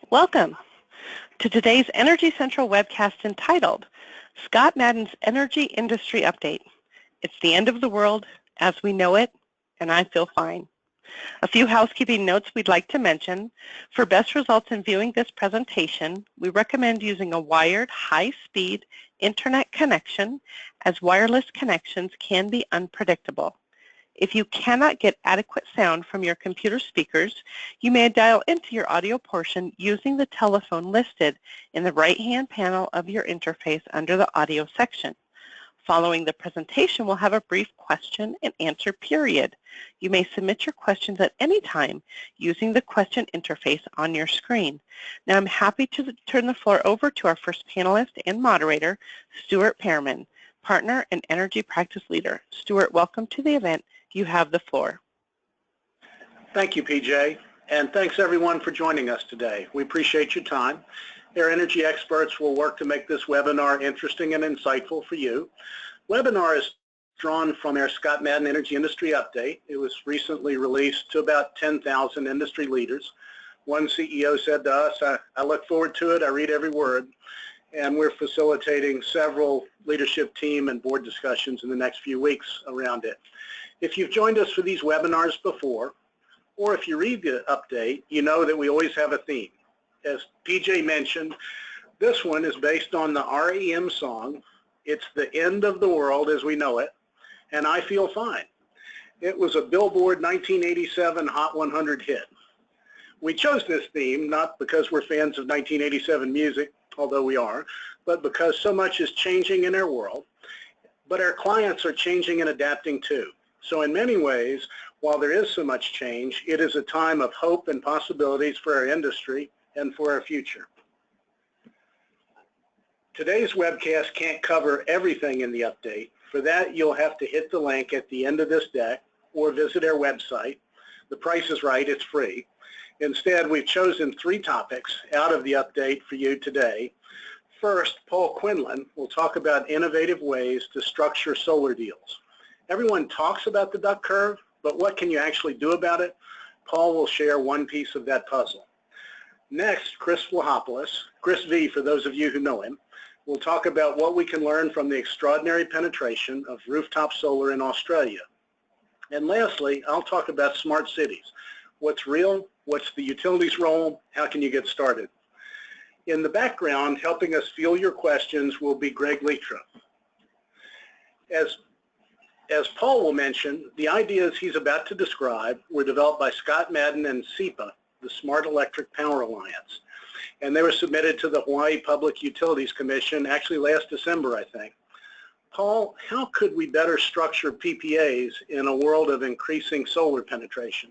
Welcome to today's Energy Central webcast entitled Scott Madden's Energy Industry Update. It's the end of the world as we know it, and I feel fine. A few housekeeping notes we'd like to mention. For best results in viewing this presentation, we recommend using a wired high-speed internet connection, as wireless connections can be unpredictable. If you cannot get adequate sound from your computer speakers, you may dial into your audio portion using the telephone listed in the right-hand panel of your interface under the audio section. Following the presentation, we'll have a brief question and answer period. You may submit your questions at any time using the question interface on your screen. Now I'm happy to turn the floor over to our first panelist and moderator, Stuart Pearman, partner and energy practice leader. Stuart, welcome to the event. You have the floor. Thank you, PJ, and thanks everyone for joining us today. We appreciate your time. Our energy experts will work to make this webinar interesting and insightful for you. Webinar is drawn from our ScottMadden Energy Industry Update. It was recently released to about 10,000 industry leaders. One CEO said to us, I look forward to it, I read every word, and we're facilitating several leadership team and board discussions in the next few weeks around it. If you've joined us for these webinars before, or if you read the update, you know that we always have a theme. As PJ mentioned, this one is based on the REM song, It's the End of the World as We Know It, and I Feel Fine. It was a Billboard 1987 Hot 100 hit. We chose this theme not because we're fans of 1987 music, although we are, but because so much is changing in our world, but our clients are changing and adapting too. So in many ways, while there is so much change, it is a time of hope and possibilities for our industry and for our future. Today's webcast can't cover everything in the update. For that, you'll have to hit the link at the end of this deck or visit our website. The price is right, it's free. Instead, we've chosen 3 topics out of the update for you today. First, Paul Quinlan will talk about innovative ways to structure solar deals. Everyone talks about the duck curve, but what can you actually do about it? Paul will share one piece of that puzzle. Next, Chris Vlahopoulos, Chris V for those of you who know him, will talk about what we can learn from the extraordinary penetration of rooftop solar in Australia. And lastly, I'll talk about smart cities. What's real? What's the utilities role? How can you get started? In the background, helping us field your questions will be Greg Leitra. As Paul will mention, the ideas he's about to describe were developed by ScottMadden and SEPA, the Smart Electric Power Alliance, and they were submitted to the Hawaii Public Utilities Commission actually last December, I think. Paul, how could we better structure PPAs in a world of increasing solar penetration?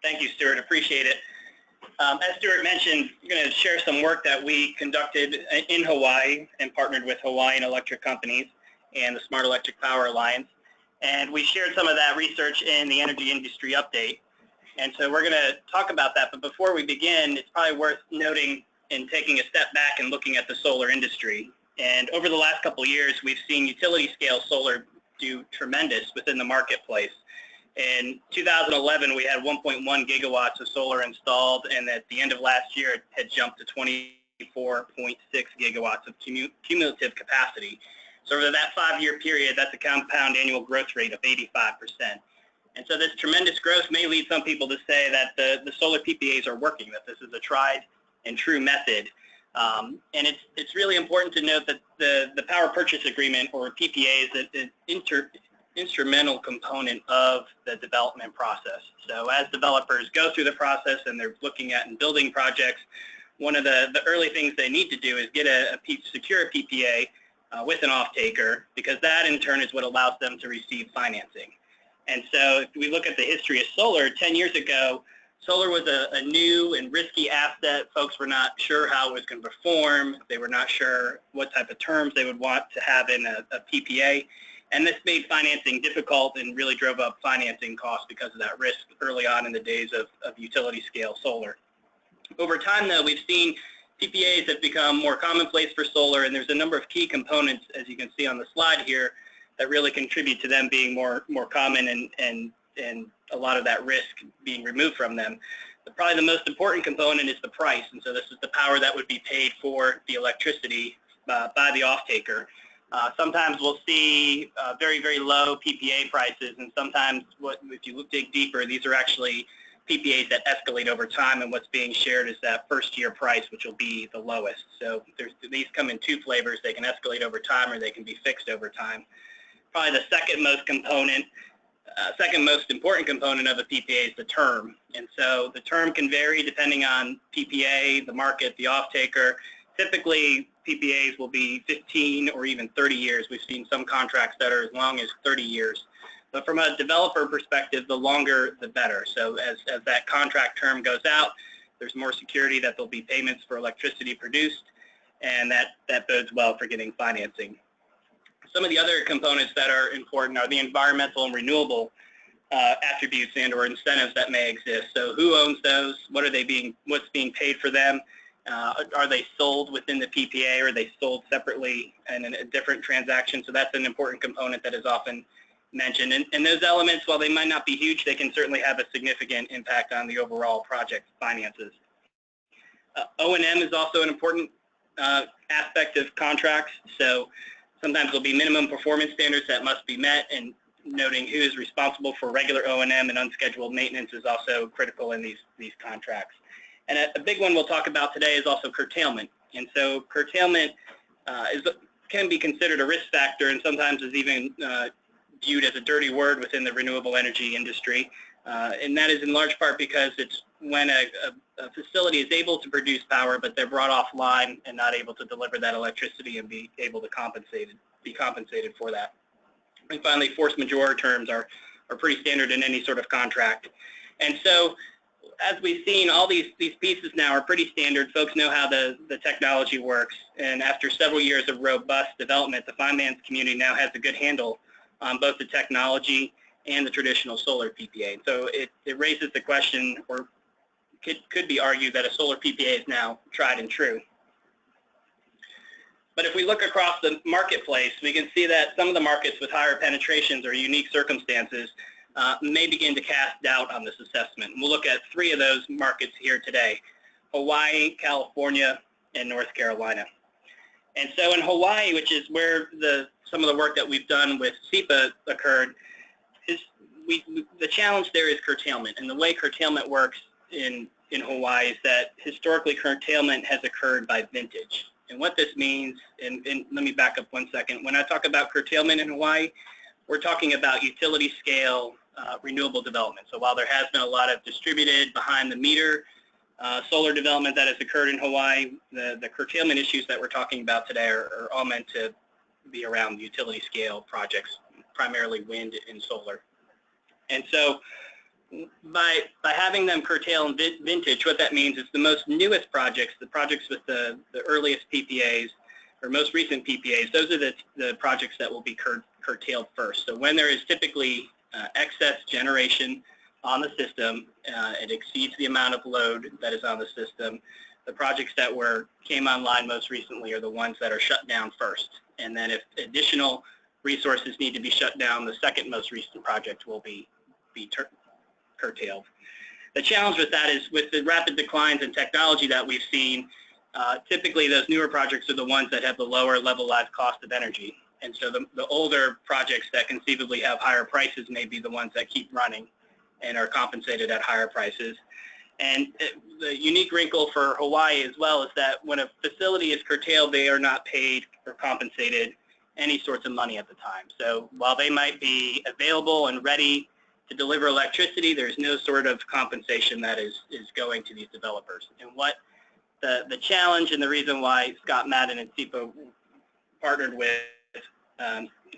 Thank you, Stuart. Appreciate it. As Stuart mentioned, we're going to share some work that we conducted in Hawaii and partnered with Hawaiian electric companies and the Smart Electric Power Alliance. And we shared some of that research in the Energy Industry Update. And so we're going to talk about that. But before we begin, it's probably worth noting and taking a step back and looking at the solar industry. And over the last couple of years, we've seen utility-scale solar do tremendous within the marketplace. In 2011, we had 1.1 gigawatts of solar installed, and at the end of last year, it had jumped to 24.6 gigawatts of cumulative capacity. So over that 5-year period, that's a compound annual growth rate of 85%. And so this tremendous growth may lead some people to say that the solar PPAs are working, that this is a tried and true method. And it's really important to note that the power purchase agreement, or PPA, is an instrumental component of the development process. So as developers go through the process and they're looking at and building projects, one of the early things they need to do is get a secure PPA with an off-taker, because that in turn is what allows them to receive financing. And so if we look at the history of solar, 10 years ago, solar was a new and risky asset. Folks were not sure how it was going to perform. They were not sure what type of terms they would want to have in a PPA. And this made financing difficult and really drove up financing costs because of that risk early on in the days of utility-scale solar. Over time, though, we've seen PPAs have become more commonplace for solar, and there's a number of key components, as you can see on the slide here, that really contribute to them being more common and a lot of that risk being removed from them. Probably the most important component is the price, and so this is the power that would be paid for the electricity by the off-taker. Sometimes we'll see very, very low PPA prices, and sometimes if you dig deeper, these are actually PPAs that escalate over time, and what's being shared is that first-year price, which will be the lowest. So these come in two flavors. They can escalate over time, or they can be fixed over time. Probably the second most important component of a PPA is the term. And so the term can vary depending on PPA, the market, the off-taker. Typically, PPAs will be 15 or even 30 years. We've seen some contracts that are as long as 30 years. But from a developer perspective, the longer, the better. So as that contract term goes out, there's more security that there'll be payments for electricity produced, and that bodes well for getting financing. Some of the other components that are important are the environmental and renewable attributes and or incentives that may exist. So who owns those? What's being paid for them? Are they sold within the PPA, or are they sold separately and in a different transaction? So that's an important component that is often mentioned. And those elements, while they might not be huge, they can certainly have a significant impact on the overall project finances. O&M is also an important aspect of contracts. So sometimes there'll be minimum performance standards that must be met, and noting who is responsible for regular O&M and unscheduled maintenance is also critical in these contracts. And a big one we'll talk about today is also curtailment. And so curtailment can be considered a risk factor, and sometimes is even viewed as a dirty word within the renewable energy industry. And that is in large part because it's when a facility is able to produce power, but they're brought offline and not able to deliver that electricity and be able to be compensated for that. And finally, force majeure terms are pretty standard in any sort of contract. And so as we've seen, all these pieces now are pretty standard. Folks know how the technology works. And after several years of robust development, the finance community now has a good handle on both the technology and the traditional solar PPA. So it raises the question, or could be argued, that a solar PPA is now tried and true. But if we look across the marketplace, we can see that some of the markets with higher penetrations or unique circumstances may begin to cast doubt on this assessment. And we'll look at three of those markets here today: Hawaii, California, and North Carolina. And so in Hawaii, which is where some of the work that we've done with SEPA occurred, the challenge there is curtailment. And the way curtailment works in Hawaii is that historically curtailment has occurred by vintage. And what this means, and let me back up one second. When I talk about curtailment in Hawaii, we're talking about utility scale renewable development. So while there has been a lot of distributed behind the meter solar development that has occurred in Hawaii, the curtailment issues that we're talking about today are all meant to be around utility scale projects, primarily wind and solar. And so by having them curtail in vintage, what that means is the most newest projects, the projects with the earliest PPAs or most recent PPAs, those are the projects that will be curtailed first. So when there is typically excess generation on the system, it exceeds the amount of load that is on the system, the projects that came online most recently are the ones that are shut down first. And then if additional resources need to be shut down, the second most recent project will be curtailed. The challenge with that is with the rapid declines in technology that we've seen, typically those newer projects are the ones that have the lower levelized cost of energy. And so the older projects that conceivably have higher prices may be the ones that keep running and are compensated at higher prices. And the unique wrinkle for Hawaii as well is that when a facility is curtailed, they are not paid or compensated any sorts of money at the time. So while they might be available and ready to deliver electricity, there's no sort of compensation that is going to these developers. And what the challenge and the reason why ScottMadden and SEPA partnered with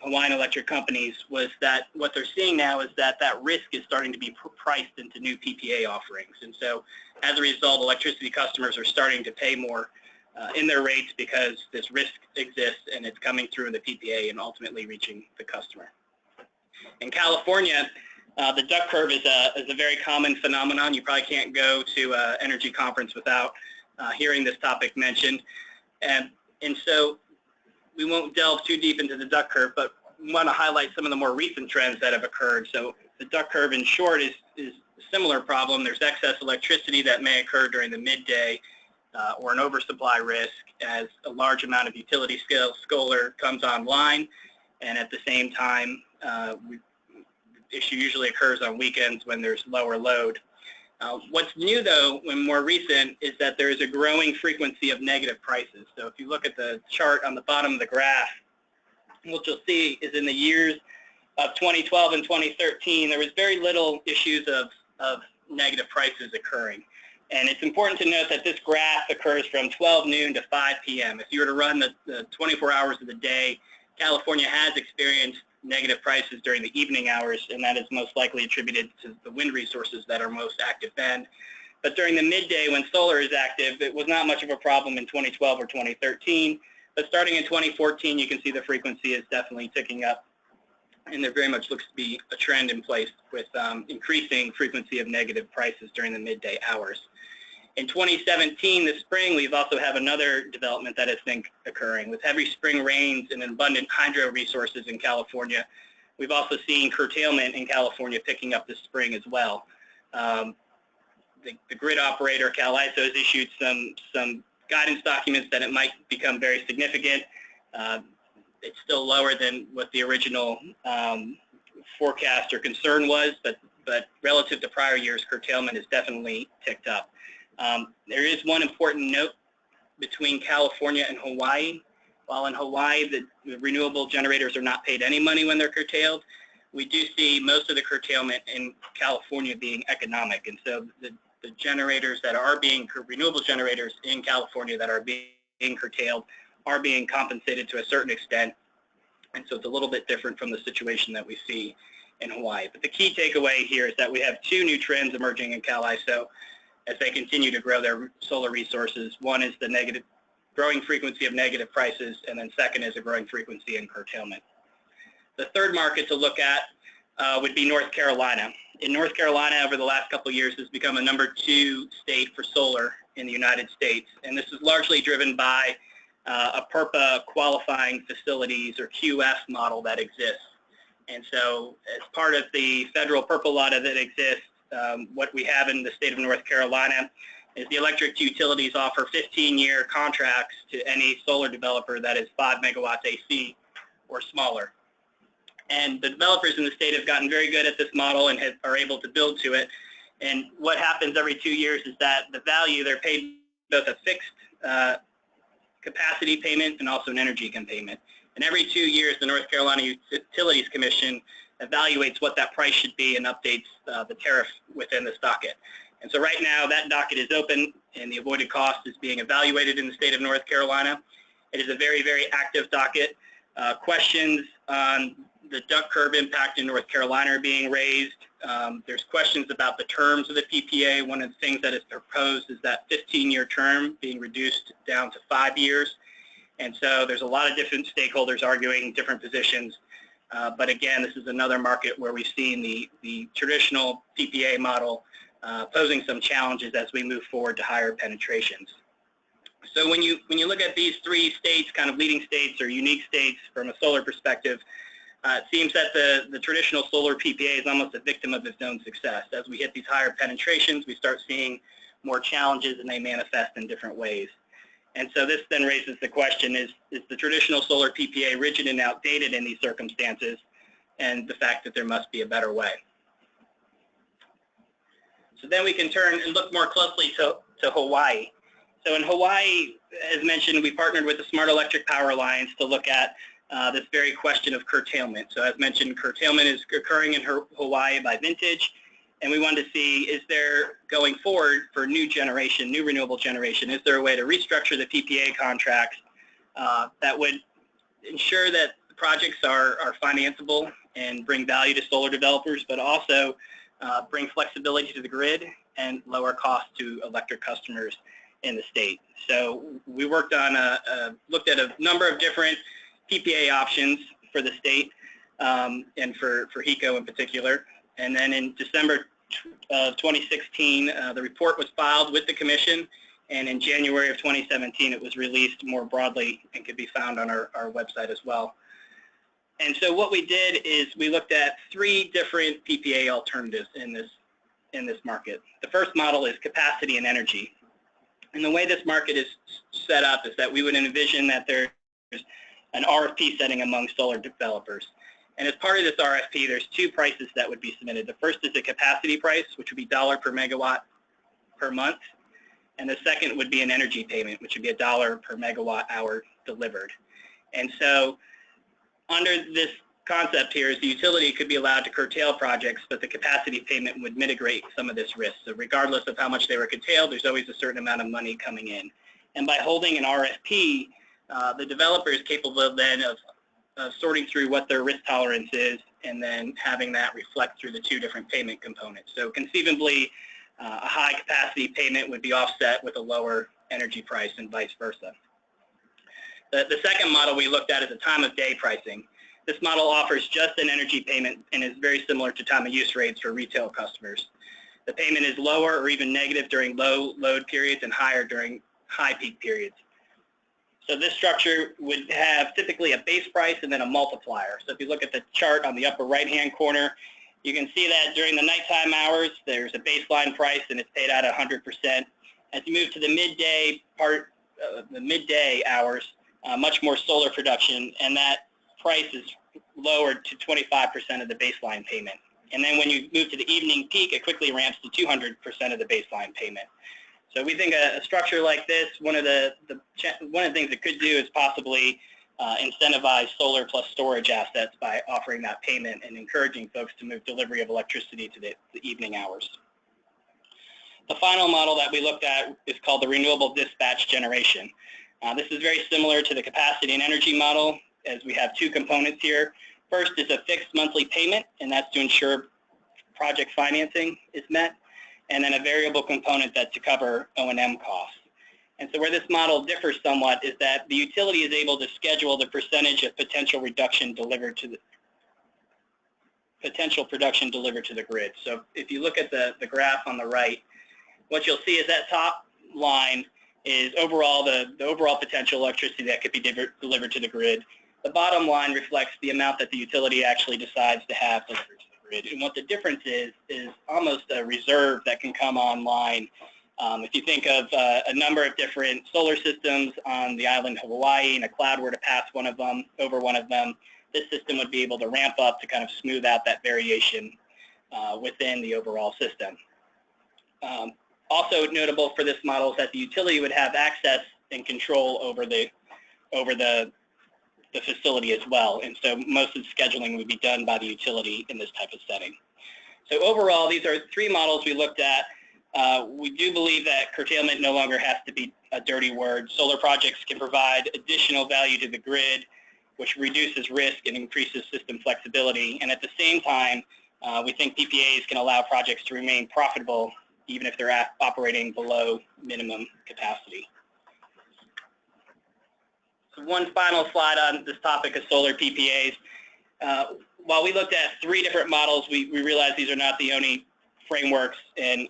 Hawaiian electric companies was that what they're seeing now is that risk is starting to be priced into new PPA offerings. And so as a result, electricity customers are starting to pay more in their rates because this risk exists and it's coming through in the PPA and ultimately reaching the customer. In California, the duck curve is a very common phenomenon. You probably can't go to an energy conference without hearing this topic mentioned. And so we won't delve too deep into the duck curve, but we want to highlight some of the more recent trends that have occurred. So the duck curve, in short, is similar problem. There's excess electricity that may occur during the midday or an oversupply risk as a large amount of utility scale solar comes online, and at the same time, the issue usually occurs on weekends when there's lower load. What's new, though, when more recent, is that there is a growing frequency of negative prices. So if you look at the chart on the bottom of the graph, what you'll see is in the years of 2012 and 2013, there was very little issues of negative prices occurring. And it's important to note that this graph occurs from 12 noon to 5 p.m. If you were to run the 24 hours of the day, California has experienced negative prices during the evening hours, and that is most likely attributed to the wind resources that are most active then. But during the midday when solar is active, it was not much of a problem in 2012 or 2013. But starting in 2014, you can see the frequency is definitely ticking up, and there very much looks to be a trend in place with increasing frequency of negative prices during the midday hours. In 2017, this spring, we've also have another development that has been occurring. With heavy spring rains and abundant hydro resources in California, we've also seen curtailment in California picking up this spring as well. The grid operator, CalISO, has issued some guidance documents that it might become very significant. It's still lower than what the original forecast or concern was, but relative to prior years, curtailment has definitely ticked up. There is one important note between California and Hawaii. While in Hawaii, the renewable generators are not paid any money when they're curtailed, we do see most of the curtailment in California being economic. And so the generators that are being, renewable generators in California that are being curtailed are being compensated to a certain extent. And so it's a little bit different from the situation that we see in Hawaii. But the key takeaway here is that we have two new trends emerging in CalISO as they continue to grow their solar resources. One is the growing frequency of negative prices, and then second is a growing frequency in curtailment. The third market to look at would be North Carolina. In North Carolina, over the last couple of years, has become a #2 state for solar in the United States, and this is largely driven by a PURPA qualifying facilities or QF model that exists. And so as part of the federal PURPA law that exists, what we have in the state of North Carolina is the electric utilities offer 15-year contracts to any solar developer that is 5 megawatts AC or smaller. And the developers in the state have gotten very good at this model and are able to build to it. And what happens every 2 years is that the value, they're paid both a fixed capacity payment and also an energy payment. And every 2 years, the North Carolina Utilities Commission evaluates what that price should be and updates the tariff within this docket. And so right now, that docket is open, and the avoided cost is being evaluated in the state of North Carolina. It is a very, very active docket. Questions on the duck curve impact in North Carolina are being raised. There's questions about the terms of the PPA. One of the things that is proposed is that 15-year term being reduced down to 5 years. And so there's a lot of different stakeholders arguing different positions. But again, this is another market where we've seen the traditional PPA model posing some challenges as we move forward to higher penetrations. So when you look at these three states, kind of leading states or unique states from a solar perspective, it seems that the traditional solar PPA is almost a victim of its own success. As we hit these higher penetrations, we start seeing more challenges, and they manifest in different ways. And so this then raises the question, is the traditional solar PPA rigid and outdated in these circumstances, and the fact that there must be a better way? So then we can turn and look more closely to Hawaii. So in Hawaii, as mentioned, we partnered with the Smart Electric Power Alliance to look at this very question of curtailment. So as mentioned, curtailment is occurring in Hawaii by vintage, and we wanted to see, is there, going forward for new generation, new renewable generation, is there a way to restructure the PPA contracts that would ensure that the projects are financeable and bring value to solar developers, but also bring flexibility to the grid and lower costs to electric customers in the state. So we worked on looked at a number of different PPA options for the state and for HECO in particular. And then in December of 2016, the report was filed with the commission, and in January of 2017, it was released more broadly and could be found on our website as well. And so what we did is we looked at 3 different PPA alternatives in this in this market. The first model is capacity and energy. And the way this market is set up is that we would envision that there's an RFP setting among solar developers. And as part of this RFP, there's two prices that would be submitted. The first is the capacity price, which would be $1 per megawatt per month. And the second would be an energy payment, which would be $1 per megawatt hour delivered. And so under this concept here is the utility could be allowed to curtail projects, but the capacity payment would mitigate some of this risk. So regardless of how much they were curtailed, there's always a certain amount of money coming in. And by holding an RFP, the developer is capable then of sorting through what their risk tolerance is and then having that reflect through the two different payment components. So conceivably, a high capacity payment would be offset with a lower energy price and vice versa. The second model we looked at is a time of day pricing. This model offers just an energy payment and is very similar to time of use rates for retail customers. The payment is lower or even negative during low load periods and higher during high peak periods. So this structure would have typically a base price and then a multiplier. So if you look at the chart on the upper right-hand corner, you can see that during the nighttime hours, there's a baseline price and it's paid out 100%. As you move to the midday part, the midday hours, much more solar production, and that price is lowered to 25% of the baseline payment. And then when you move to the evening peak, it quickly ramps to 200% of the baseline payment. So we think a structure like this, one of the things it could do is possibly incentivize solar plus storage assets by offering that payment and encouraging folks to move delivery of electricity to the evening hours. The final model that we looked at is called the renewable dispatch generation. This is very similar to the capacity and energy model, as we have two components here. First is a fixed monthly payment, and that's to ensure project financing is met, and then a variable component that's to cover O&M costs. And so where this model differs somewhat is that the utility is able to schedule the percentage of potential production delivered to the grid. So if you look at the graph on the right, what you'll see is that top line is overall the overall potential electricity that could be delivered to the grid. The bottom line reflects the amount that the utility actually decides to have delivered to the grid. And what the difference is almost a reserve that can come online. If you think of a number of different solar systems on the island of Hawaii and a cloud were to pass over one of them, this system would be able to ramp up to kind of smooth out that variation within the overall system. Also notable for this model is that the utility would have access and control over the facility as well, and so most of the scheduling would be done by the utility in this type of setting. So overall, these are three models we looked at. We do believe that curtailment no longer has to be a dirty word. Solar projects can provide additional value to the grid, which reduces risk and increases system flexibility, and at the same time, we think PPAs can allow projects to remain profitable even if they're operating below minimum capacity. So one final slide on this topic of solar PPAs. While we looked at three different models, we realized these are not the only frameworks and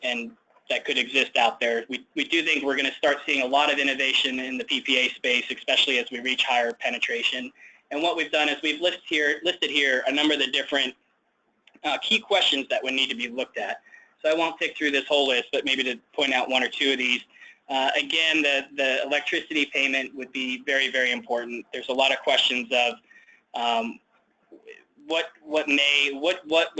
that could exist out there. We do think we're going to start seeing a lot of innovation in the PPA space, especially as we reach higher penetration. And what we've done is we've listed here a number of the different key questions that would need to be looked at. So I won't tick through this whole list, but maybe to point out one or two of these. Again, the electricity payment would be very, very important. There's a lot of questions of what would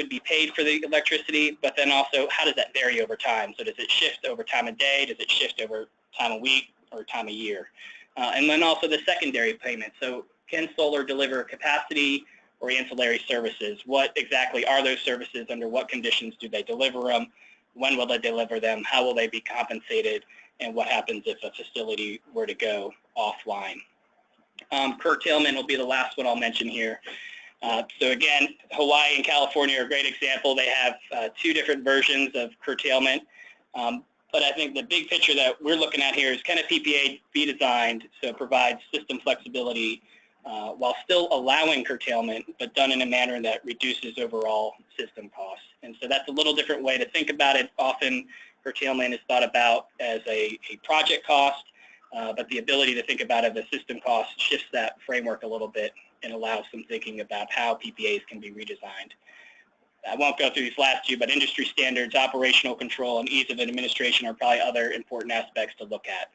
be paid for the electricity, but then also how does that vary over time? So does it shift over time of day? Does it shift over time of week or time of year? And then also the secondary payment. So can solar deliver capacity or ancillary services? What exactly are those services? Under what conditions do they deliver them? When will they deliver them? How will they be compensated? And what happens if a facility were to go offline? Curtailment will be the last one I'll mention here. So again, Hawaii and California are a great example. They have two different versions of curtailment. But I think the big picture that we're looking at here is, can a PPA be designed so it provides system flexibility while still allowing curtailment, but done in a manner that reduces overall system costs? And so that's a little different way to think about it. Often curtailment is thought about as a project cost, but the ability to think about it as a system cost shifts that framework a little bit and allows some thinking about how PPAs can be redesigned. I won't go through these last two, but industry standards, operational control, and ease of administration are probably other important aspects to look at.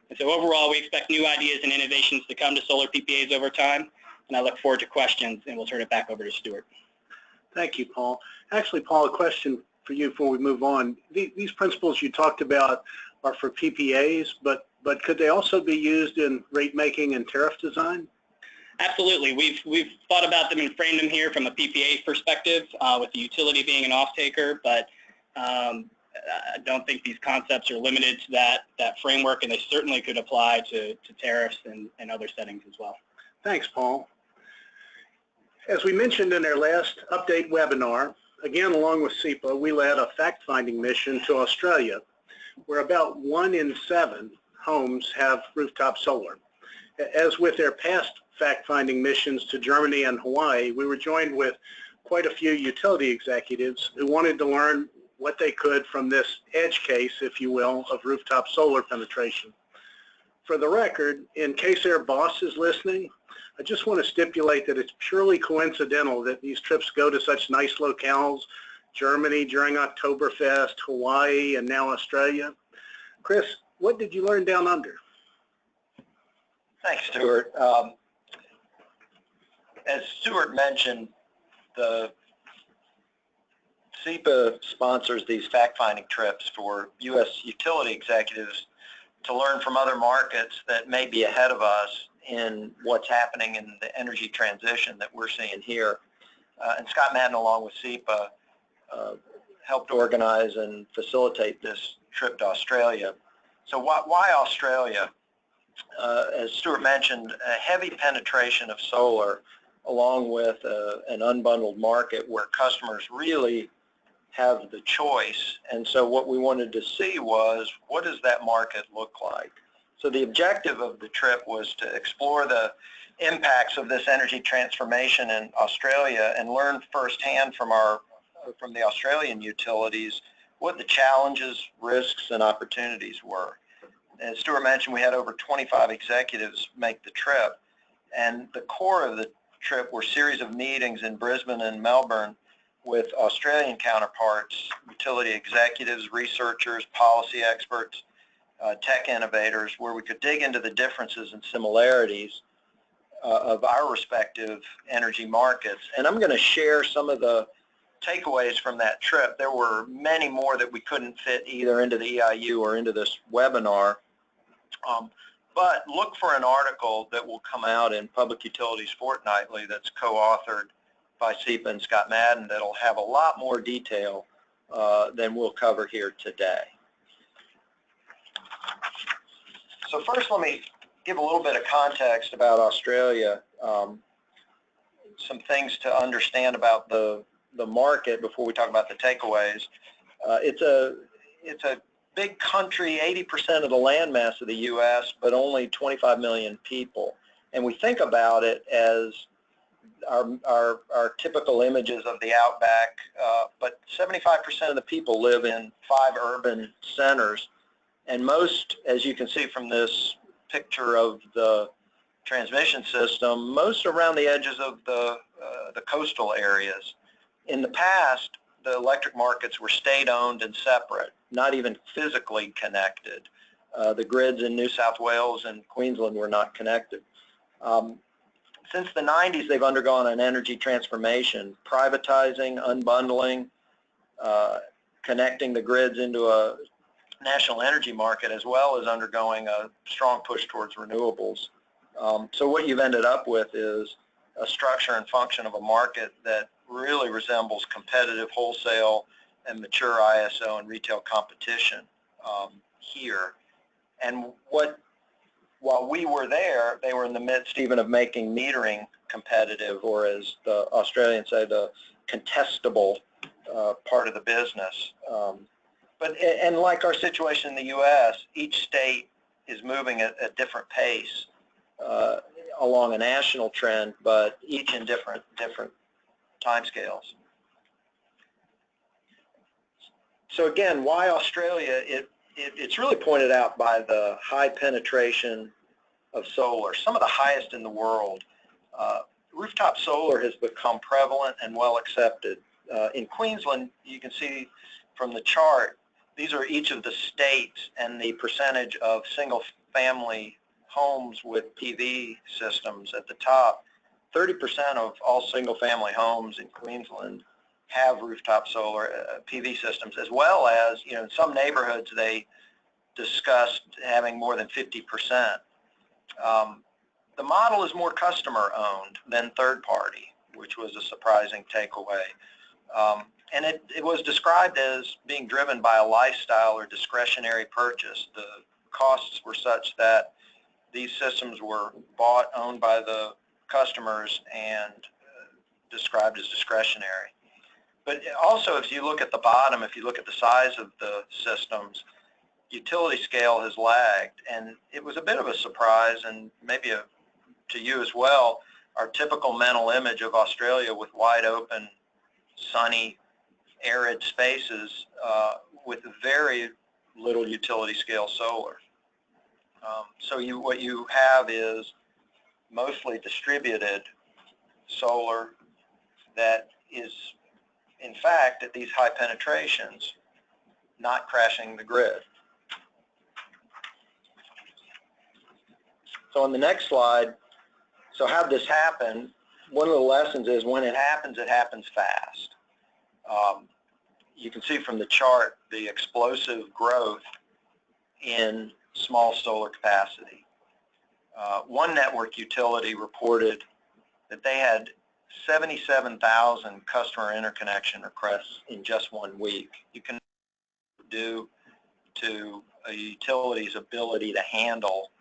And so overall, we expect new ideas and innovations to come to solar PPAs over time, and I look forward to questions, and we'll turn it back over to Stuart. Thank you, Paul. Actually, Paul, a question for you before we move on. These principles you talked about are for PPAs, but could they also be used in rate making and tariff design? Absolutely. We've thought about them and framed them here from a PPA perspective, with the utility being an off-taker, but I don't think these concepts are limited to that framework, and they certainly could apply to tariffs and other settings as well. Thanks, Paul. As we mentioned in our last update webinar, again, along with SEPA, we led a fact-finding mission to Australia, where about 1 in 7 homes have rooftop solar. As with their past fact-finding missions to Germany and Hawaii, we were joined with quite a few utility executives who wanted to learn what they could from this edge case, if you will, of rooftop solar penetration. For the record, in case their boss is listening, I just want to stipulate that it's purely coincidental that these trips go to such nice locales, Germany during Oktoberfest, Hawaii, and now Australia. Chris, what did you learn down under? Thanks, Stuart. As Stuart mentioned, the SEPA sponsors these fact-finding trips for U.S. utility executives to learn from other markets that may be ahead of us in what's happening in the energy transition that we're seeing here. And ScottMadden, along with SEPA, helped organize and facilitate this trip to Australia. So why Australia? As Stuart mentioned, a heavy penetration of solar along with an unbundled market where customers really have the choice. And so what we wanted to see was, what does that market look like? So the objective of the trip was to explore the impacts of this energy transformation in Australia and learn firsthand from the Australian utilities what the challenges, risks, and opportunities were. As Stuart mentioned, we had over 25 executives make the trip, and the core of the trip were a series of meetings in Brisbane and Melbourne with Australian counterparts, utility executives, researchers, policy experts, tech innovators, where we could dig into the differences and similarities of our respective energy markets. And I'm going to share some of the takeaways from that trip. There were many more that we couldn't fit either into the EIU or into this webinar. But look for an article that will come out in Public Utilities Fortnightly that's co-authored by SEPA and ScottMadden that'll have a lot more detail than we'll cover here today. So first, let me give a little bit of context about Australia, some things to understand about the market before we talk about the takeaways. It's a big country, 80% of the landmass of the U.S., but only 25 million people. And we think about it as our typical images of the outback, but 75% of the people live in 5 urban centers. And most, as you can see from this picture of the transmission system, most around the edges of the coastal areas. In the past, the electric markets were state-owned and separate, not even physically connected. The grids in New South Wales and Queensland were not connected. Since the 90s, they've undergone an energy transformation, privatizing, unbundling, connecting the grids into a national energy market, as well as undergoing a strong push towards renewables. So what you've ended up with is a structure and function of a market that really resembles competitive wholesale and mature ISO and retail competition here. And while we were there, they were in the midst even of making metering competitive, or as the Australians say, the contestable part of the business. And like our situation in the U.S., each state is moving at a different pace along a national trend, but each in different timescales. So again, why Australia? It's really pointed out by the high penetration of solar, some of the highest in the world. Rooftop solar has become prevalent and well accepted In Queensland, you can see from the chart, these are each of the states and the percentage of single-family homes with PV systems at the top. 30% of all single-family homes in Queensland have rooftop solar PV systems, as well as, in some neighborhoods they discussed having more than 50%. The model is more customer-owned than third-party, which was a surprising takeaway. And it was described as being driven by a lifestyle or discretionary purchase. The costs were such that these systems were bought, owned by the customers, and described as discretionary. But also, if you look at the bottom, if you look at the size of the systems, utility scale has lagged, and it was a bit of a surprise, and maybe to you as well, our typical mental image of Australia with wide open, sunny, arid spaces with very little utility scale solar. So what you have is mostly distributed solar that is, in fact, at these high penetrations, not crashing the grid. So on the next slide, so how'd this happen? One of the lessons is when it happens fast. You can see from the chart the explosive growth in small solar capacity. One network utility reported that they had 77,000 customer interconnection requests in just 1 week. You can do to a utility's ability to handle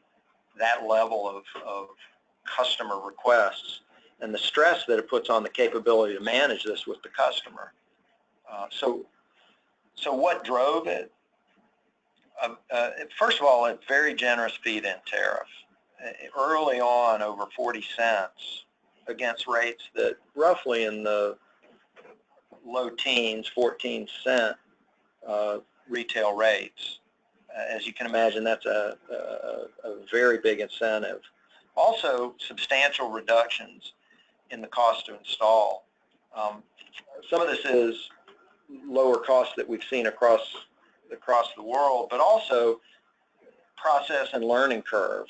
that level of customer requests and the stress that it puts on the capability to manage this with the customer. So what drove it? First of all, a very generous feed-in tariff. Early on, over 40 cents against rates that roughly in the low teens, 14-cent retail rates. As you can imagine, that's a very big incentive. Also, substantial reductions in the cost to install. Some of this is lower costs that we've seen across the world, but also process and learning curve.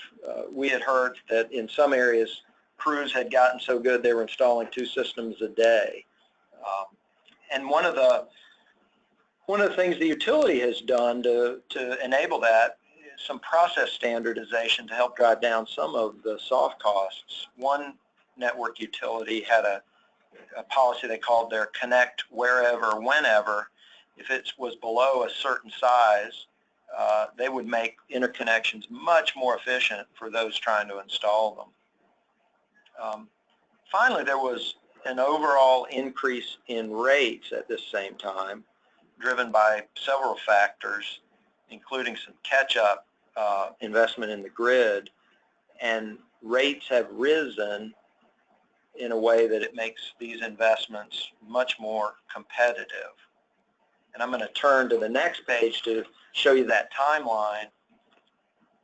We had heard that in some areas crews had gotten so good they were installing 2 systems a day. And one of the things the utility has done to enable that is some process standardization to help drive down some of the soft costs. One network utility had a policy they called their connect wherever, whenever. If it was below a certain size, they would make interconnections much more efficient for those trying to install them. Finally, there was an overall increase in rates at this same time, driven by several factors, including some catch-up investment in the grid, and rates have risen in a way that it makes these investments much more competitive. And I'm going to turn to the next page to show you that timeline.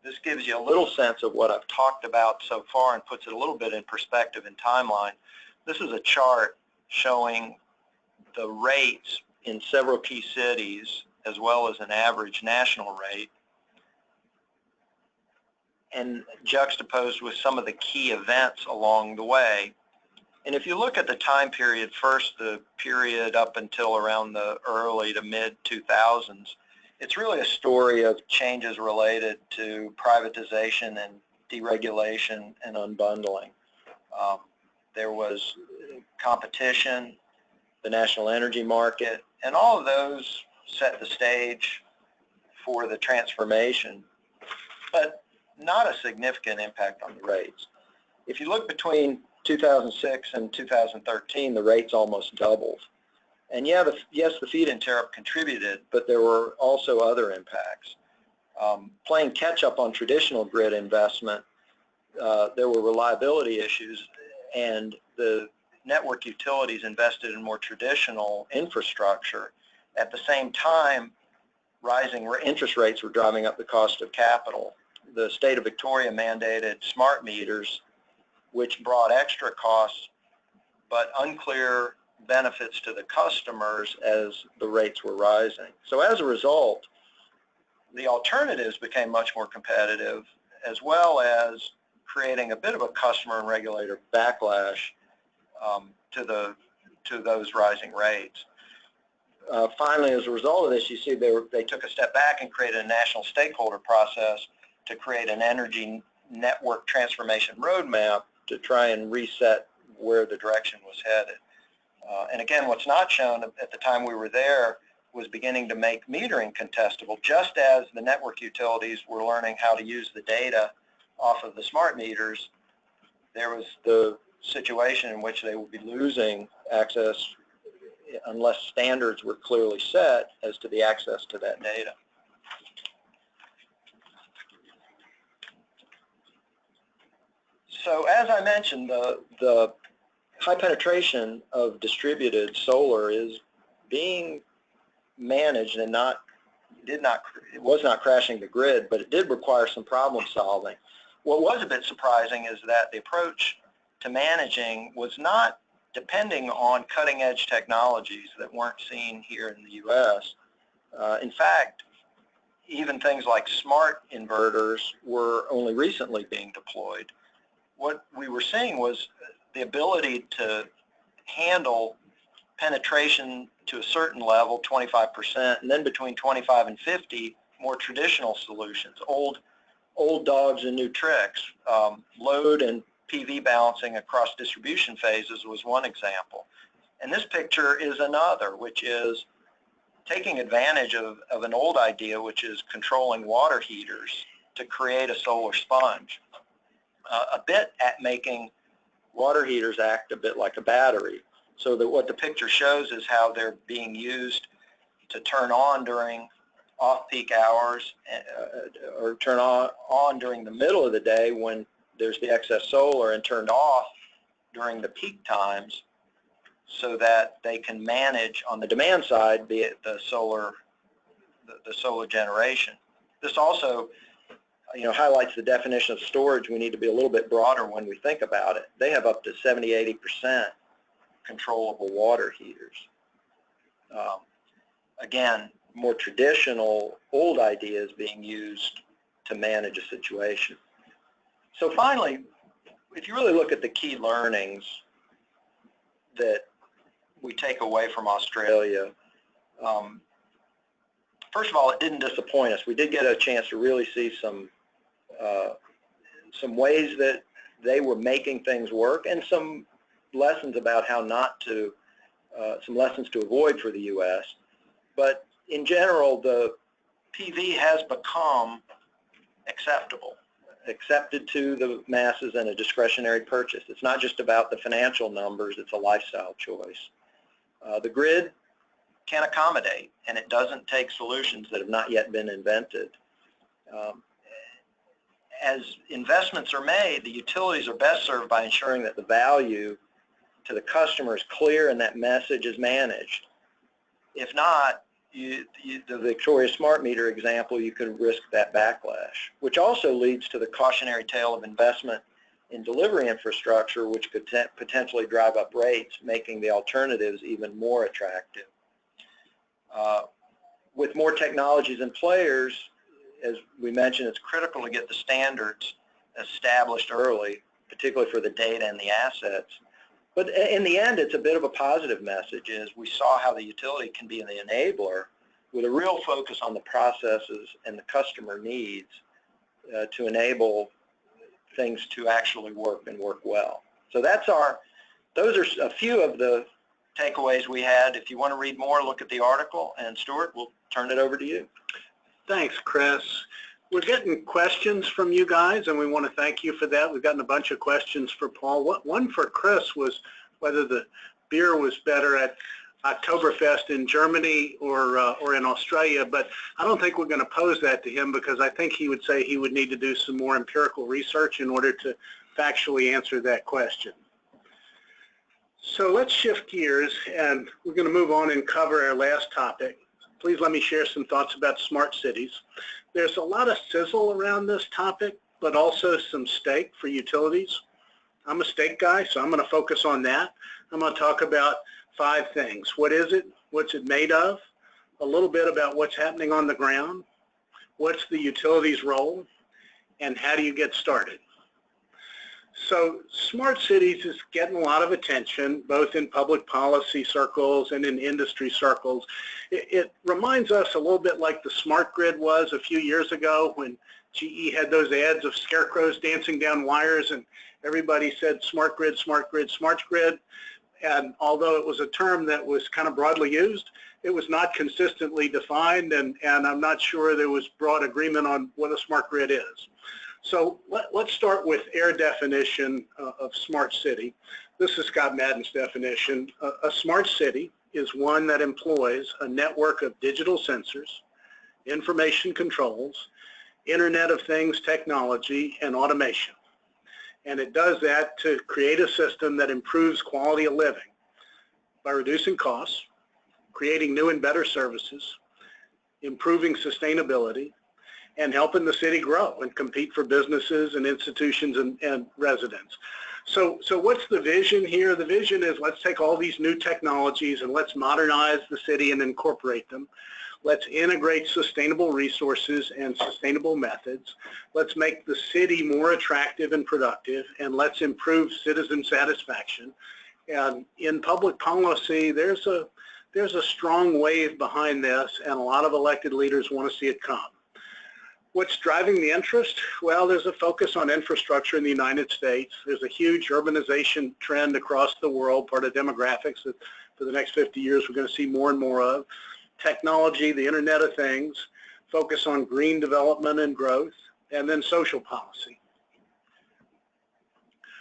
This gives you a little sense of what I've talked about so far and puts it a little bit in perspective and timeline. This is a chart showing the rates in several key cities as well as an average national rate, and juxtaposed with some of the key events along the way. And if you look at the time period, first the period up until around the early to mid-2000s, it's really a story of changes related to privatization and deregulation and unbundling. There was competition, the national energy market, and all of those set the stage for the transformation, but not a significant impact on the rates. If you look between 2006 and 2013, the rates almost doubled. And yes, the feed-in tariff contributed, but there were also other impacts. Playing catch-up on traditional grid investment, there were reliability issues, and the network utilities invested in more traditional infrastructure. At the same time, rising interest rates were driving up the cost of capital. The state of Victoria mandated smart meters, which brought extra costs, but unclear benefits to the customers as the rates were rising. So as a result, the alternatives became much more competitive, as well as creating a bit of a customer and regulator backlash to those rising rates. Finally, as a result of this, you see they took a step back and created a national stakeholder process to create an energy network transformation roadmap to try and reset where the direction was headed. And again, what's not shown at the time we were there was beginning to make metering contestable, just as the network utilities were learning how to use the data off of the smart meters. There was the situation in which they would be losing access unless standards were clearly set as to the access to that data. So as I mentioned, the high penetration of distributed solar is being managed and it was not crashing the grid, but it did require some problem solving. What was a bit surprising is that the approach to managing was not depending on cutting-edge technologies that weren't seen here in the U.S. In fact, even things like smart inverters were only recently being deployed. What we were seeing was the ability to handle penetration to a certain level, 25%, and then between 25 and 50, more traditional solutions, old dogs and new tricks. Load and PV balancing across distribution phases was one example. And this picture is another, which is taking advantage of an old idea, which is controlling water heaters to create a solar sponge. A bit at making water heaters act a bit like a battery. So that what the picture shows is how they're being used to turn on during off-peak hours or turn on during the middle of the day when there's the excess solar, and turned off during the peak times so that they can manage on the demand side, be it the solar generation. This also highlights the definition of storage. We need to be a little bit broader when we think about it. They have up to 70-80% controllable water heaters. Again, more traditional old ideas being used to manage a situation. So finally, if you really look at the key learnings that we take away from Australia, first of all, it didn't disappoint us. We did get a chance to really see some ways that they were making things work, and some lessons about how not to, some lessons to avoid for the U.S. But in general, the PV has become accepted to the masses and a discretionary purchase. It's not just about the financial numbers, it's a lifestyle choice. The grid can accommodate, and it doesn't take solutions that have not yet been invented. As investments are made, the utilities are best served by ensuring that the value to the customer is clear and that message is managed. If not, the Victoria smart meter example, you could risk that backlash, which also leads to the cautionary tale of investment in delivery infrastructure, which could potentially drive up rates, making the alternatives even more attractive. With more technologies and players, as we mentioned, it's critical to get the standards established early, particularly for the data and the assets. But in the end, it's a bit of a positive message, is we saw how the utility can be an enabler with a real focus on the processes and the customer needs to enable things to actually work and work well. So those are a few of the takeaways we had. If you want to read more, look at the article, and Stuart, we'll turn it over to you. Thanks, Chris. We're getting questions from you guys, and we want to thank you for that. We've gotten a bunch of questions for Paul. One for Chris was whether the beer was better at Oktoberfest in Germany or in Australia, but I don't think we're going to pose that to him, because I think he would say he would need to do some more empirical research in order to factually answer that question. So let's shift gears, and we're going to move on and cover our last topic. Please let me share some thoughts about smart cities. There's a lot of sizzle around this topic, but also some stake for utilities. I'm a stake guy, so I'm going to focus on that. I'm going to talk about 5 things. What is it? What's it made of? A little bit about what's happening on the ground. What's the utility's role? And how do you get started? So smart cities is getting a lot of attention, both in public policy circles and in industry circles. It reminds us a little bit like the smart grid was a few years ago when GE had those ads of scarecrows dancing down wires and everybody said smart grid, smart grid, smart grid. And although it was a term that was kind of broadly used, it was not consistently defined, and I'm not sure there was broad agreement on what a smart grid is. So let's start with our definition of smart city. This is ScottMadden's definition. A smart city is one that employs a network of digital sensors, information controls, Internet of Things technology, and automation. And it does that to create a system that improves quality of living by reducing costs, creating new and better services, improving sustainability, and helping the city grow and compete for businesses and institutions and residents. So what's the vision here? The vision is let's take all these new technologies and let's modernize the city and incorporate them. Let's integrate sustainable resources and sustainable methods. Let's make the city more attractive and productive, and let's improve citizen satisfaction. And in public policy, there's a strong wave behind this, and a lot of elected leaders want to see it come. What's driving the interest? Well, there's a focus on infrastructure in the United States. There's a huge urbanization trend across the world, part of demographics that for the next 50 years we're going to see more and more of. Technology, the Internet of Things, focus on green development and growth, and then social policy.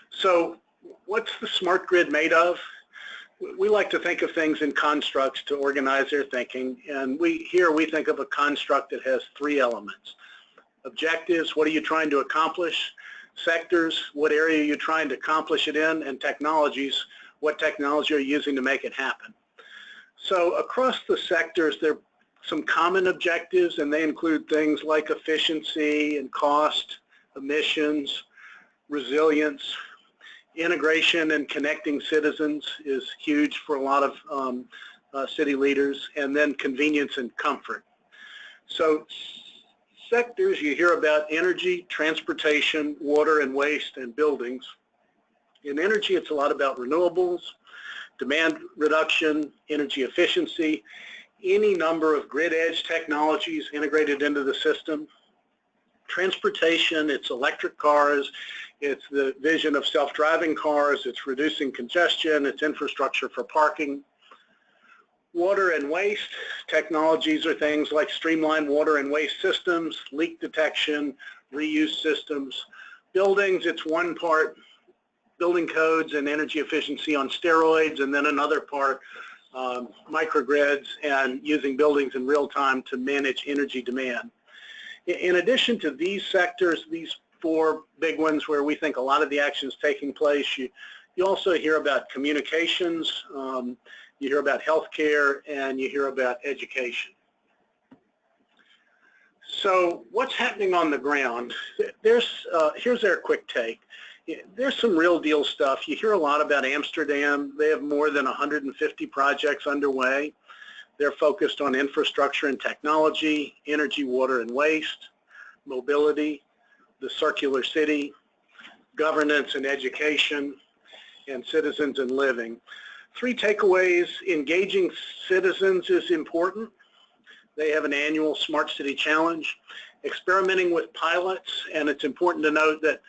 So what's the smart grid made of? We like to think of things in constructs to organize their thinking, and here we think of a construct that has 3 elements. Objectives, what are you trying to accomplish? Sectors, what area are you trying to accomplish it in? And technologies, what technology are you using to make it happen? So across the sectors, there are some common objectives, and they include things like efficiency and cost, emissions, resilience. Integration and connecting citizens is huge for a lot of city leaders, and then convenience and comfort. So sectors, you hear about energy, transportation, water and waste, and buildings. In energy, it's a lot about renewables, demand reduction, energy efficiency, any number of grid edge technologies integrated into the system. Transportation, it's electric cars, it's the vision of self-driving cars, it's reducing congestion, it's infrastructure for parking. Water and waste technologies are things like streamlined water and waste systems, leak detection, reuse systems. Buildings, it's one part building codes and energy efficiency on steroids, and then another part microgrids and using buildings in real time to manage energy demand. In addition to these sectors, these 4 big ones where we think a lot of the action is taking place, you also hear about communications, you hear about healthcare, and you hear about education. So what's happening on the ground? Here's our quick take. There's some real deal stuff. You hear a lot about Amsterdam. They have more than 150 projects underway. They're focused on infrastructure and technology, energy, water and waste, mobility, the circular city, governance and education, and citizens and living. 3 takeaways. Engaging citizens is important. They have an annual Smart City Challenge. Experimenting with pilots, and it's important to note that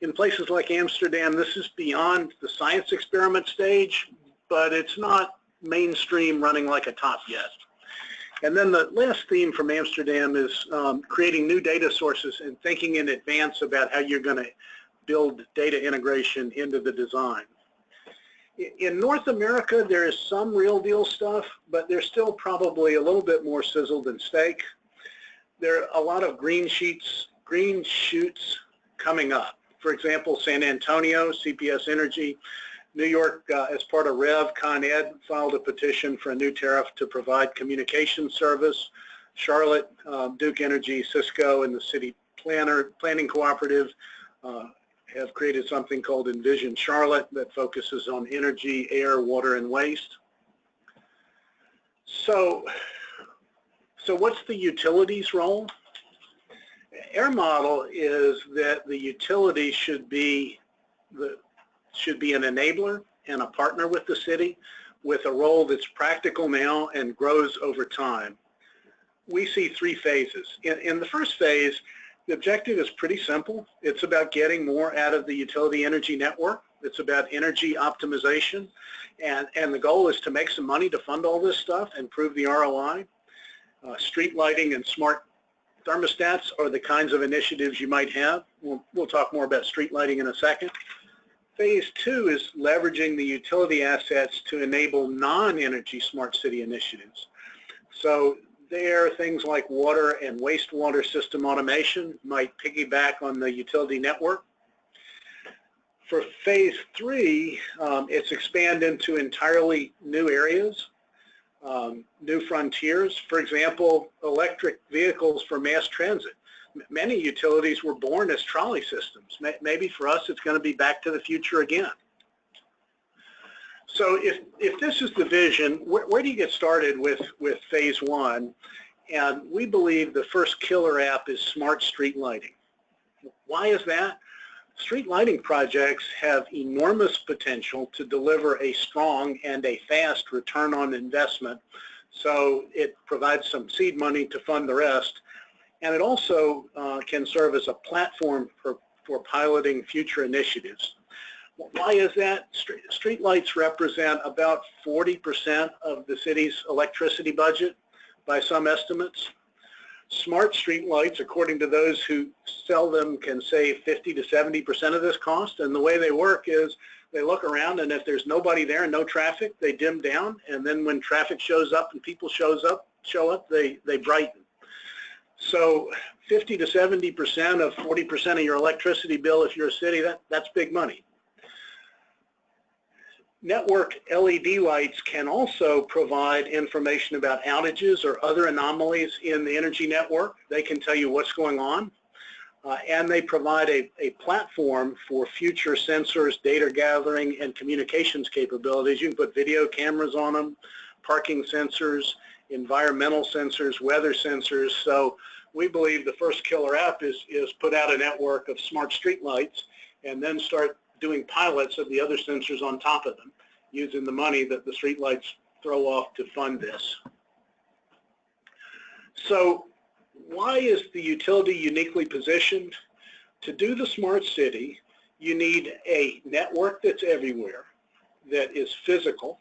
in places like Amsterdam, this is beyond the science experiment stage, but it's not mainstream running like a top yet. And then the last theme from Amsterdam is creating new data sources and thinking in advance about how you're going to build data integration into the design. In North America, there is some real deal stuff, but there's still probably a little bit more sizzle than steak. There are a lot of green shoots coming up. For example, San Antonio, CPS Energy, New York, as part of Rev, Con Ed, filed a petition for a new tariff to provide communication service. Charlotte, Duke Energy, Cisco, and the City Planning Cooperative have created something called Envision Charlotte that focuses on energy, air, water, and waste. So what's the utility's role? Our model is that the utility should be an enabler and a partner with the city with a role that's practical now and grows over time. We see three phases. In the first phase, the objective is pretty simple. It's about getting more out of the utility energy network. It's about energy optimization, and the goal is to make some money to fund all this stuff and prove the ROI. Street lighting and smart thermostats are the kinds of initiatives you might have. We'll talk more about street lighting in a second. Phase two is leveraging the utility assets to enable non-energy smart city initiatives. So there are things like water and wastewater system automation might piggyback on the utility network. For phase three, it's expand into entirely new areas, new frontiers. For example, electric vehicles for mass transit. Many utilities were born as trolley systems. Maybe for us, it's going to be back to the future again. So if this is the vision, where do you get started with phase one? And we believe the first killer app is smart street lighting. Why is that? Street lighting projects have enormous potential to deliver a strong and a fast return on investment. So it provides some seed money to fund the rest. And it also can serve as a platform for piloting future initiatives. Why is that? Street lights represent about 40% of the city's electricity budget by some estimates. Smart street lights, according to those who sell them, can save 50 to 70% of this cost. And the way they work is they look around, and if there's nobody there and no traffic, they dim down. And then when traffic shows up and people show up, they brighten. So 50 to 70% of 40% of your electricity bill, if you're a city, that's big money. Network LED lights can also provide information about outages or other anomalies in the energy network. They can tell you what's going on. And they provide a platform for future sensors, data gathering, and communications capabilities. You can put video cameras on them, parking sensors, environmental sensors, weather sensors. So we believe the first killer app is put out a network of smart street lights and then start doing pilots of the other sensors on top of them, using the money that the street lights throw off to fund this. So why is the utility uniquely positioned? To do the smart city, you need a network that's everywhere, that is physical,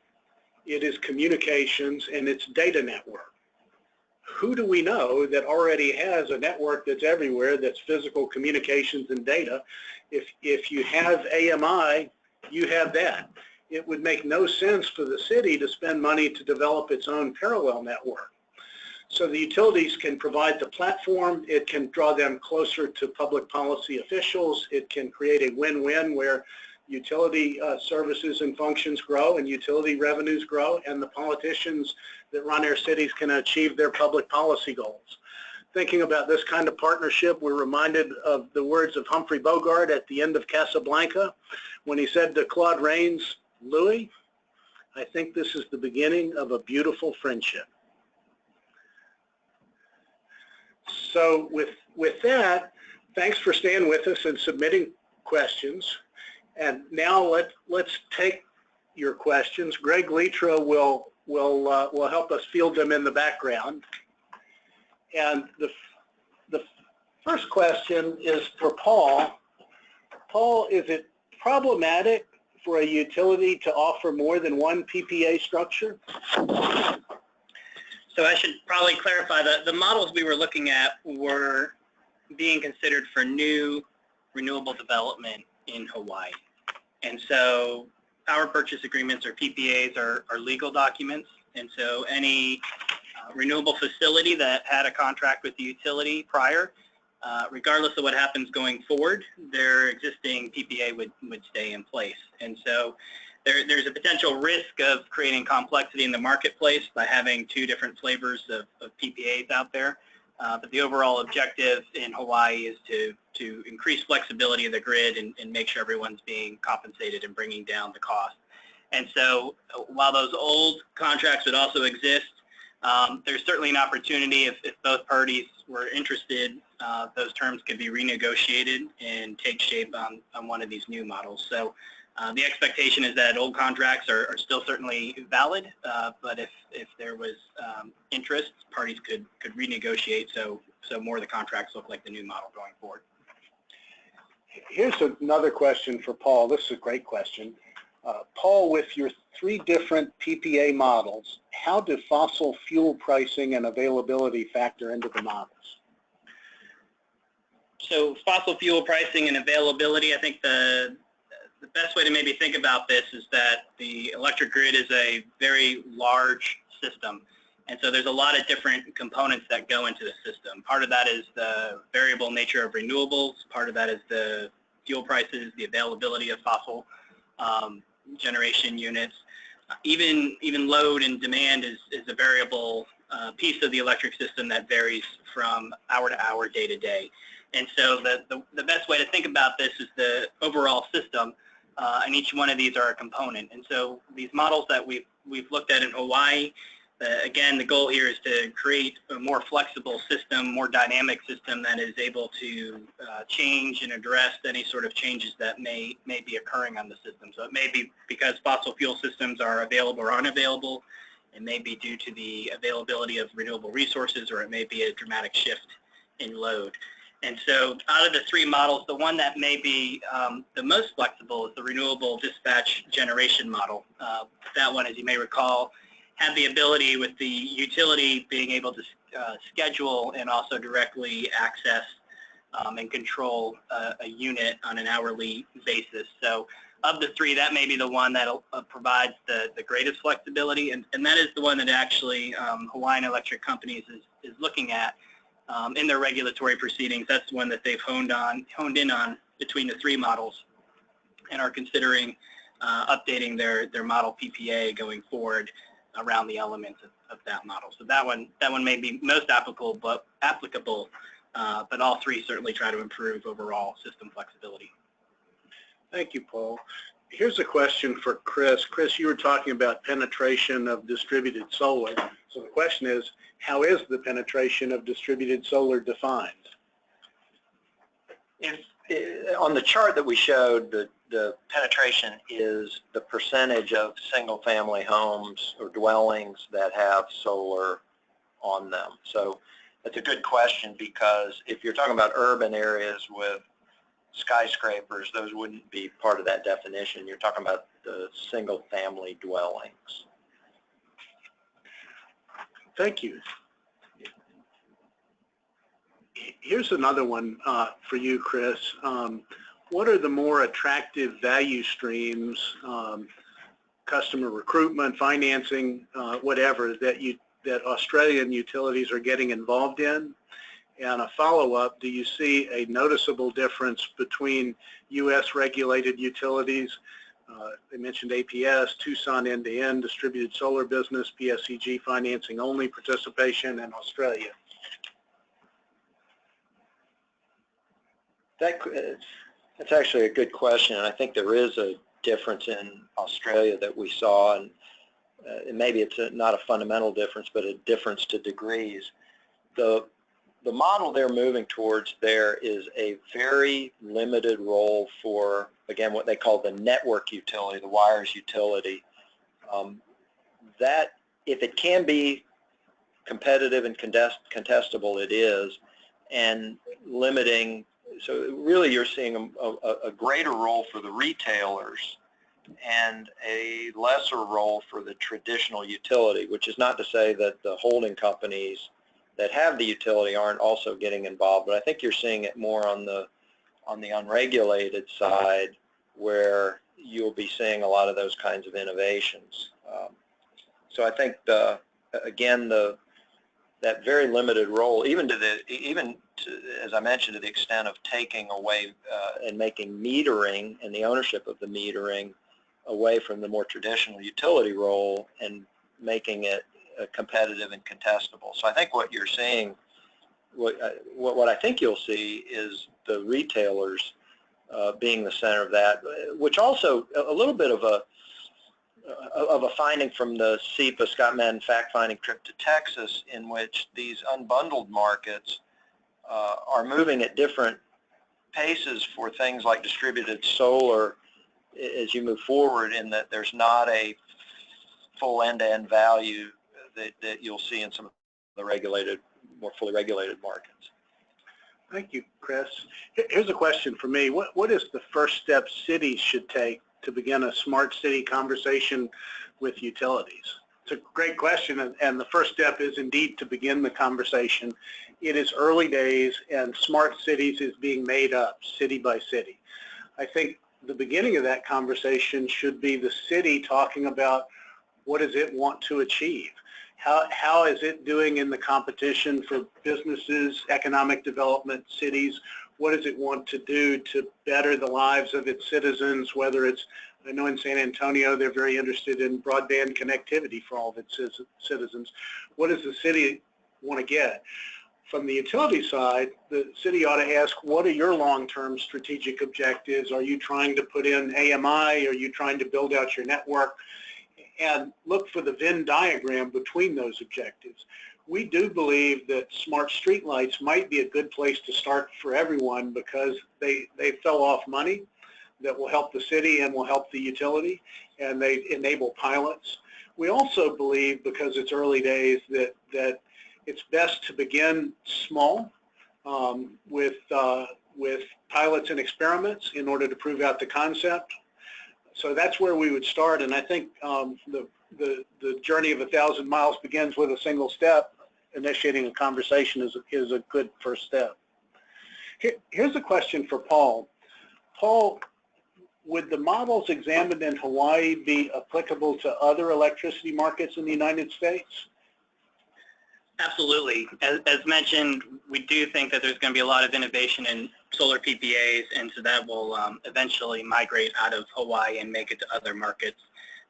it is communications, and it's data network. Who do we know that already has a network that's everywhere, that's physical, communications, and data? If you have AMI, you have that. It would make no sense for the city to spend money to develop its own parallel network. So the utilities can provide the platform. It can draw them closer to public policy officials. It can create a win-win where utility services and functions grow and utility revenues grow, and the politicians that run our cities can achieve their public policy goals. Thinking about this kind of partnership, we're reminded of the words of Humphrey Bogart at the end of Casablanca when he said to Claude Rains, "Louis, I think this is the beginning of a beautiful friendship." So with that, thanks for staying with us and submitting questions. And now let's take your questions. Greg Leitra will help us field them in the background. And the first question is for Paul. Paul, is it problematic for a utility to offer more than one PPA structure? So I should probably clarify that the models we were looking at were being considered for new renewable development in Hawaii. And so power purchase agreements, or PPAs, are legal documents. And so any renewable facility that had a contract with the utility prior, regardless of what happens going forward, their existing PPA would stay in place. And so there's a potential risk of creating complexity in the marketplace by having two different flavors of PPAs out there. But the overall objective in Hawaii is to increase flexibility of the grid and make sure everyone's being compensated and bringing down the cost. And so while those old contracts would also exist, There's certainly an opportunity if both parties were interested, those terms could be renegotiated and take shape on one of these new models. So the expectation is that old contracts are still certainly valid, but if there was interest, parties could renegotiate so more of the contracts look like the new model going forward. Here's another question for Paul. This is a great question. Paul, with your 3 different PPA models, how do fossil fuel pricing and availability factor into the models? So fossil fuel pricing and availability, I think the best way to maybe think about this is that the electric grid is a very large system. And so there's a lot of different components that go into the system. Part of that is the variable nature of renewables. Part of that is the fuel prices, the availability of fossil generation units. Even load and demand is a variable piece of the electric system that varies from hour to hour, day to day. And so the best way to think about this is the overall system, and each one of these are a component. And so these models that we've looked at in Hawaii, again, the goal here is to create a more flexible system, more dynamic system that is able to change and address any sort of changes that may be occurring on the system. So it may be because fossil fuel systems are available or unavailable. It may be due to the availability of renewable resources, or it may be a dramatic shift in load. And so out of the 3 models, the one that may be the most flexible is the renewable dispatch generation model. That one, as you may recall, had the ability with the utility being able to schedule and also directly access and control a unit on an hourly basis. So of the 3, that may be the one that provides the greatest flexibility, and that is the one that actually Hawaiian Electric Companies is looking at in their regulatory proceedings. That's the one that they've honed in on between the 3 models, and are considering updating their model PPA going forward around the elements of that model. So that one may be most applicable, but all 3 certainly try to improve overall system flexibility. Thank you, Paul. Here's a question for Chris. Chris, you were talking about penetration of distributed solar. So the question is, how is the penetration of distributed solar defined? On the chart that we showed, the penetration is the percentage of single-family homes or dwellings that have solar on them. So that's a good question, because if you're talking about urban areas with skyscrapers, those wouldn't be part of that definition. You're talking about the single-family dwellings. Thank you. Here's another one for you, Chris. What are the more attractive value streams, customer recruitment, financing, whatever, that Australian utilities are getting involved in? And a follow-up, do you see a noticeable difference between U.S. regulated utilities? They mentioned APS, Tucson end-to-end, distributed solar business, PSEG financing only participation, and Australia. That's actually a good question, and I think there is a difference in Australia that we saw, and maybe it's not a fundamental difference, but a difference to degrees. The model they're moving towards there is a very limited role for, again, what they call the network utility, the wires utility. That, if it can be competitive and contestable, it is, and limiting. So really you're seeing a greater role for the retailers and a lesser role for the traditional utility, which is not to say that the holding companies that have the utility aren't also getting involved, but I think you're seeing it more on the unregulated side, where you'll be seeing a lot of those kinds of innovations. So I think that very limited role, even as I mentioned, to the extent of taking away and making metering and the ownership of the metering away from the more traditional utility role and making it competitive and contestable. So I think what you're seeing, what I think you'll see is the retailers being the center of that, which also a little bit of of a finding from the SEPA ScottMadden fact-finding trip to Texas, in which these unbundled markets are moving at different paces for things like distributed solar as you move forward, in that there's not a full end-to-end value that you'll see in some of the regulated, more fully regulated markets. Thank you, Chris. Here's a question for me. What is the first step cities should take to begin a smart city conversation with utilities? It's a great question, and the first step is indeed to begin the conversation. It is early days, and smart cities is being made up city by city. I think the beginning of that conversation should be the city talking about what does it want to achieve. How is it doing in the competition for businesses, economic development, cities? What does it want to do to better the lives of its citizens, whether it's, I know in San Antonio they're very interested in broadband connectivity for all of its citizens. What does the city want to get? From the utility side, the city ought to ask, what are your long-term strategic objectives? Are you trying to put in AMI? Are you trying to build out your network? And look for the Venn diagram between those objectives. We do believe that smart streetlights might be a good place to start for everyone, because they fell off money that will help the city and will help the utility, and they enable pilots. We also believe, because it's early days, that it's best to begin small with pilots and experiments in order to prove out the concept. So that's where we would start, and I think the journey of 1,000 miles begins with a single step. Initiating a conversation is a good first step. Here's a question for Paul. Paul, would the models examined in Hawaii be applicable to other electricity markets in the United States? Absolutely. As mentioned, we do think that there's going to be a lot of innovation in solar PPAs, and so that will eventually migrate out of Hawaii and make it to other markets.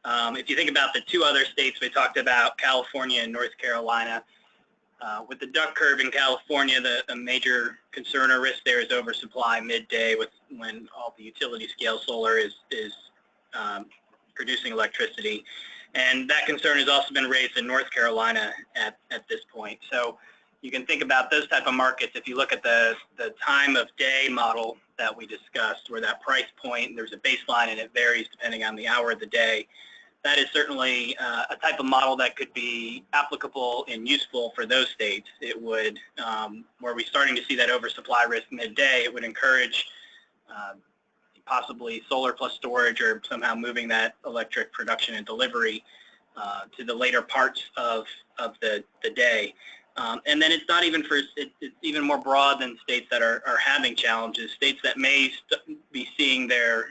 If you think about the two other states we talked about, California and North Carolina, with the duck curve in California, the major concern or risk there is oversupply midday when all the utility scale solar is producing electricity. And that concern has also been raised in North Carolina at this point. So you can think about those type of markets. If you look at the time of day model that we discussed, where that price point, there's a baseline and it varies depending on the hour of the day, that is certainly a type of model that could be applicable and useful for those states. It would, where we're starting to see that oversupply risk midday, it would encourage possibly solar plus storage, or somehow moving that electric production and delivery to the later parts of the day. And then it's not even for, it's even more broad than states that are having challenges. States that may be seeing their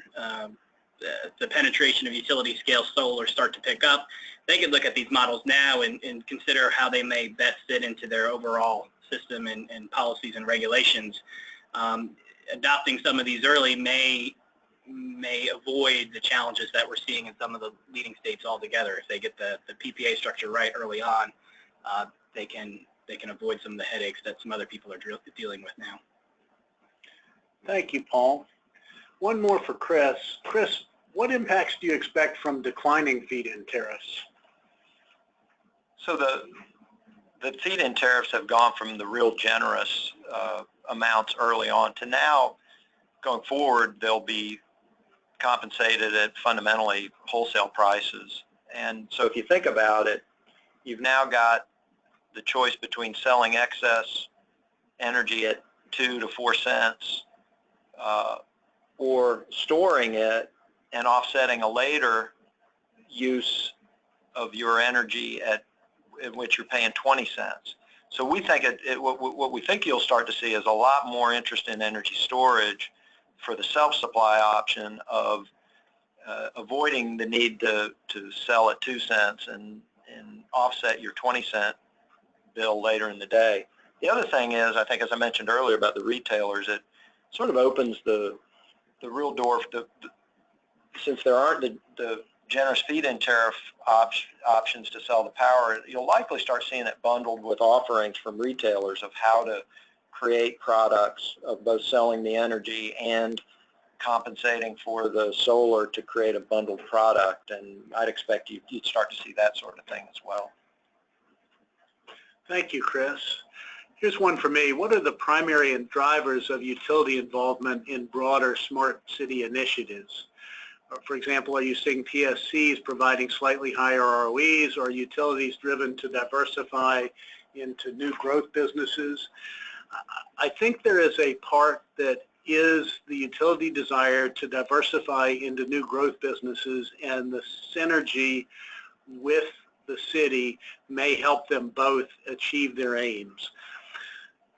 the penetration of utility scale solar start to pick up, they could look at these models now and consider how they may best fit into their overall system and policies and regulations. Adopting some of these early may avoid the challenges that we're seeing in some of the leading states altogether. If they get the PPA structure right early on, they can avoid some of the headaches that some other people are dealing with now. Thank you, Paul. One more for Chris. Chris, what impacts do you expect from declining feed-in tariffs? So the feed-in tariffs have gone from the real generous amounts early on to now, going forward, they'll be compensated at fundamentally wholesale prices. And so if you think about it, you've now got the choice between selling excess energy at 2 to 4 cents or storing it and offsetting a later use of your energy in which you're paying 20 cents. So we think what we think you'll start to see is a lot more interest in energy storage for the self-supply option of avoiding the need to sell at 2 cents and offset your 20-cent bill later in the day. The other thing is, I think, as I mentioned earlier about the retailers, it sort of opens the real door for since there aren't the generous feed-in tariff options to sell the power, you'll likely start seeing it bundled with offerings from retailers of how to create products of both selling the energy and compensating for the solar to create a bundled product, and I'd expect you'd start to see that sort of thing as well. Thank you, Chris. Here's one for me. What are the primary drivers of utility involvement in broader smart city initiatives? For example, are you seeing PSCs providing slightly higher ROEs, or utilities driven to diversify into new growth businesses? I think there is a part that is the utility desire to diversify into new growth businesses, and the synergy with the city may help them both achieve their aims.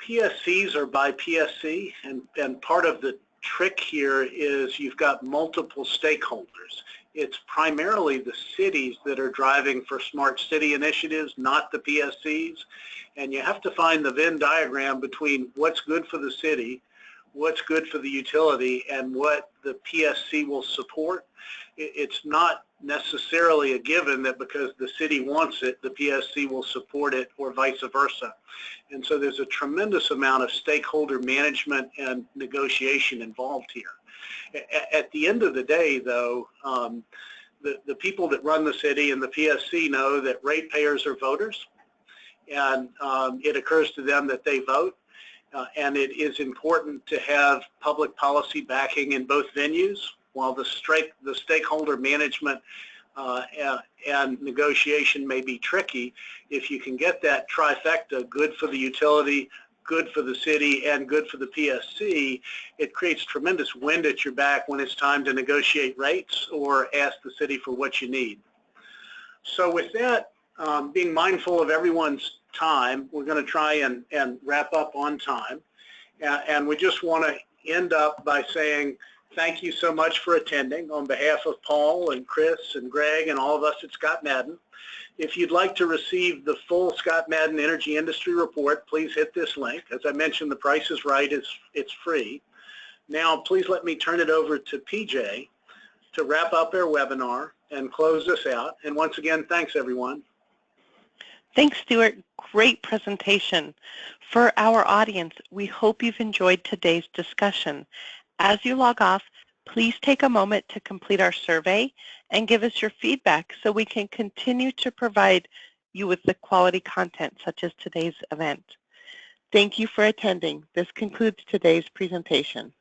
PSCs are by PSC, and part of the trick here is you've got multiple stakeholders. It's primarily the cities that are driving for smart city initiatives, not the PSCs. And you have to find the Venn diagram between what's good for the city, what's good for the utility, and what the PSC will support. It's not necessarily a given that because the city wants it, the PSC will support it, or vice versa. And so there's a tremendous amount of stakeholder management and negotiation involved here. At the end of the day, though, the people that run the city and the PSC know that ratepayers are voters, and it occurs to them that they vote. And it is important to have public policy backing in both venues. While the stakeholder management and negotiation may be tricky, if you can get that trifecta, good for the utility, good for the city, and good for the PSC, it creates tremendous wind at your back when it's time to negotiate rates or ask the city for what you need. So with that, being mindful of everyone's time, we're going to try and wrap up on time. And we just want to end up by saying thank you so much for attending on behalf of Paul and Chris and Greg and all of us at ScottMadden. If you'd like to receive the full ScottMadden Energy Industry Report, please hit this link. As I mentioned, the price is right. It's free. Now, please let me turn it over to PJ to wrap up our webinar and close this out. And once again, thanks, everyone. Thanks, Stuart. Great presentation. For our audience, we hope you've enjoyed today's discussion. As you log off, please take a moment to complete our survey and give us your feedback so we can continue to provide you with the quality content such as today's event. Thank you for attending. This concludes today's presentation.